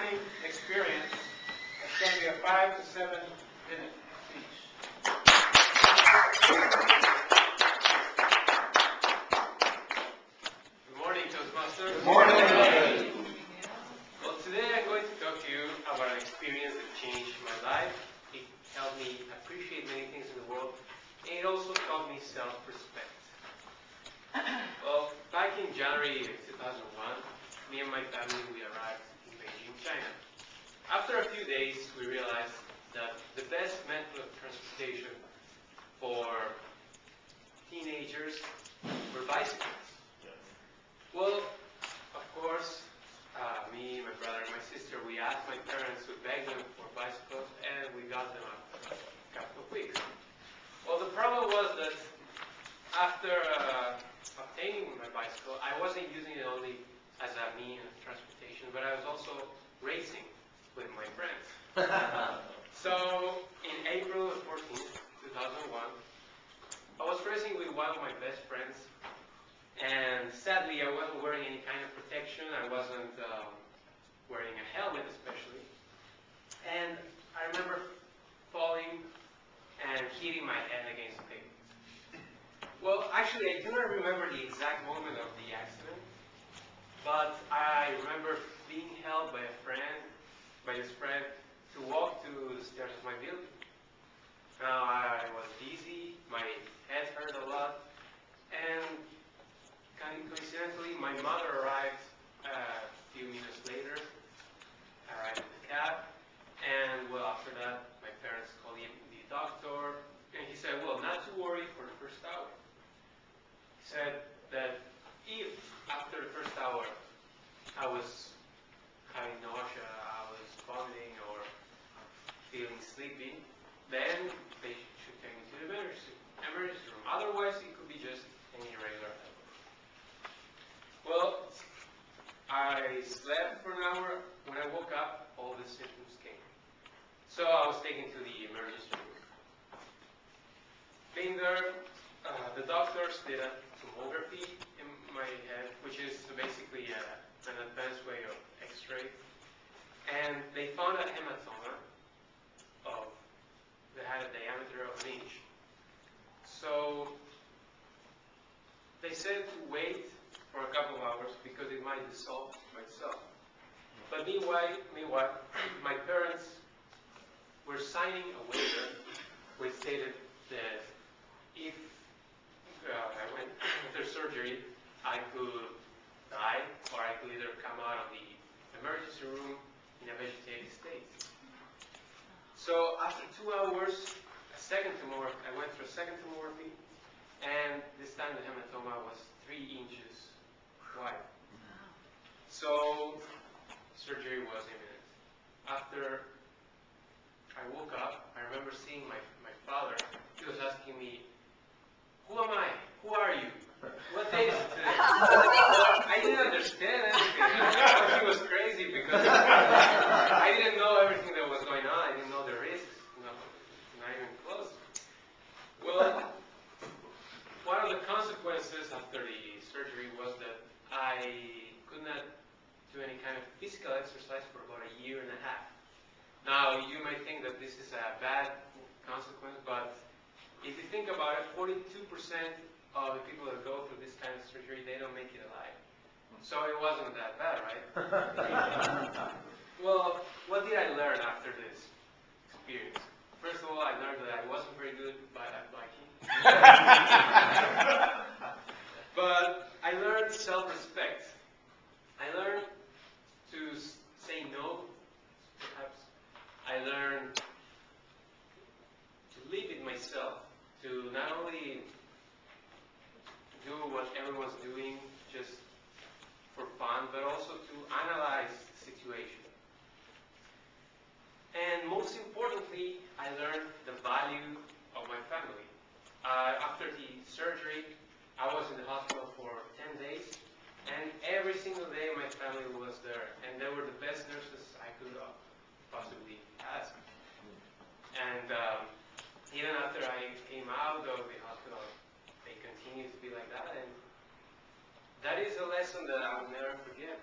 learning experience that can be a 5 to 7 minute speech. Good morning, Toastmasters. Good morning. Well, today I'm going to talk to you about an experience that changed my life. It helped me appreciate many things in the world, and it also taught me self-respect. Well, back in January 2001, me and my family, we arrived in Beijing, China. After a few days, we realized that the best method of transportation for teenagers were bicycles. Well, of course, me, my brother, and my sister, we asked my parents to beg them for bicycles, and we got them after a couple of weeks. Well, the problem was that after obtaining my bicycle, I wasn't using it only as a means of transportation, but I was also racing with my friends. So, in April 14th, 2001, I was racing with one of my best friends, and sadly, I wasn't wearing any kind of protection. I wasn't wearing a helmet, especially. And I remember falling and hitting my head against the pavement. Well, actually, I do not remember the exact moment of the accident, but I remember being held by this friend, to walk to the stairs of my building. Now, I was dizzy, my head hurt a lot, and coincidentally, my mother arrived a few minutes later, arrived in the cab, and well, after that, my parents called the doctor, and he said, well, not to worry for the first hour. He said that if after the first hour I was having nausea, I was vomiting or feeling sleepy, then they should take me to the emergency room. Otherwise, it could be just an irregular headache. Well, I slept for an hour. When I woke up, all the symptoms came. So I was taken to the emergency room. Being there, the doctors did a tomography in my head, which is basically an advanced way of X-ray. And they found a hematoma that had a diameter of an inch. So they said to wait for a couple of hours because it might dissolve by itself. But meanwhile, my parents were signing a waiver which stated that if I went after surgery, I could die or I could either come out of the emergency room in a vegetative state. So after 2 hours, I went through a second tomography, and this time the hematoma was 3 inches wide. So surgery was imminent. After I woke up, I remember seeing my father. He was asking me, who am I? Who are you? What day is it today? Well, I didn't understand anything. I thought he was crazy because I didn't know everything that was going on. I didn't know the risks. Not even close. Well, one of the consequences after the surgery was that I could not do any kind of physical exercise for about a year and a half. Now, you might think that this is a bad consequence, but if you think about it, 42% of the people that go through this kind of surgery, they don't make it alive. So it wasn't that bad, right? Well, what did I learn after this experience? First of all, I learned that I wasn't very good at biking. But I learned self-respect. I learned to say no, perhaps. I learned to live with myself, to not only do what everyone's doing just for fun, but also to analyze the situation. And most importantly, I learned the value of my family. After the surgery, I was in the hospital for 10 days, and every single day my family was there, and they were the best nurses I could possibly ask. And even after I came out of the hospital, they continued to be like that, and that is a lesson that I will never forget.